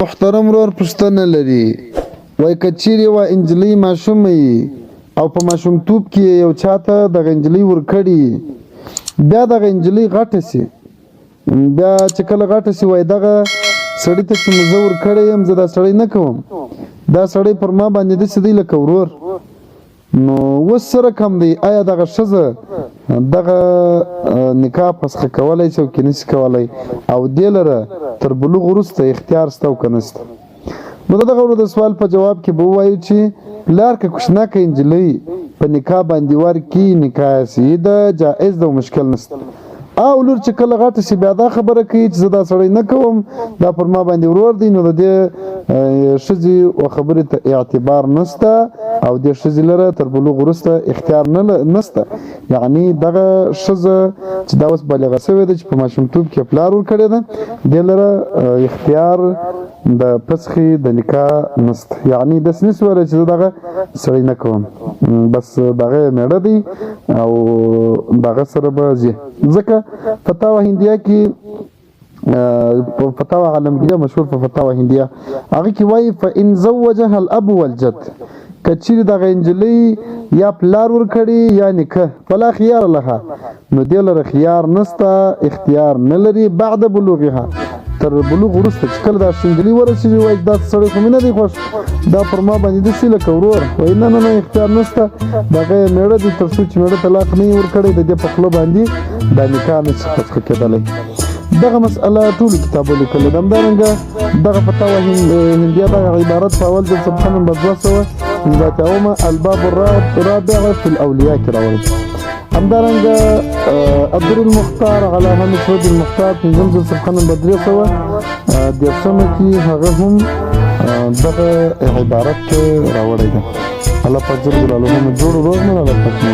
محترم ورور پوښتنه لري وای که چیرې وه انجلۍ ماشومه وي او په ماشومتوب کې یو چاته دغه انجلۍ ورکړي بیا دغه انجلۍ غټه سي بیا چې کله غټه سي وای دغه سړي ته چې مې زه ورکړی یم زه دا سړی نه کوم دا سړی پر ما باندې داسې دی لکه ورور نو اوس څه رقم دی آیا دغه ښځه دغه نکاح فسخه کولی شي او که نشي کولی او دې لره تر بلوغ وروسته اختیار شته او که نشته نو د دغه د سوال په جواب کې به ووایو چې لار که کوچناکه نجلۍ په نکاح باندې ورکړي نکاح یې ده جایز ده او مشکل نشته او لور چې کله غټه شي بیا دا خبره کوي چې زه دا سړی نه کوم دا پر ما باندې ورور دی نو د دې ښځې خبرې ته اعتبار نشته او دې ښځې لره تر بلوغ وروسته اختیار نشته یعنی دغه ښځه چې دا اوس بالغه شوې ده چې په ماشومتوب کې پلار ورکړی ده دې لره اختیار د فسخې د نکاح نشته یعنی داسې نشي ویلی چې زه دغه سړی نه کوم بس دغه میړه دی او دغه سره به ځي ځکه فتاوی هندیه کې فتاوی عالمگیره مشهور په فتاوی هندیه هغه کې وایي فإن زوجها الأب والجد که چیرې دغه نجلۍ یا پلار ورکړي یا نیکه فلا خیار لها نو دې لره خیار نشته اختیار نه لري بعد بلوغها تر بلوغ وروسته چې کله دا نجلۍ ورسېږي وایي دا سړی خو مې نه دی خوښ دا پر ما باندې داسې لکه ورور وایي نه نه نه اختیار نشته دغه یې میړه دی تر څو چې میړه طلاق نه وي ورکړی د دې په خوله باندې دا نکاح نشي فسخه کېدلی دغه مسأله ټولو کتابو لیکلې ده همدارنګه دغه فتاوی هندیه دغه عبارت په اول جلد صفحه نمبر 258 الباب الرابع في الاولیاء کې راوړی همدارنګه عبدالر المختار على هامش رد المختار په جلد صفحه نمبر 300 کې هغه هم دغه عبارت راوړی ده الله پاک جل جلاله مو جوړ روغ نه الله پاک مو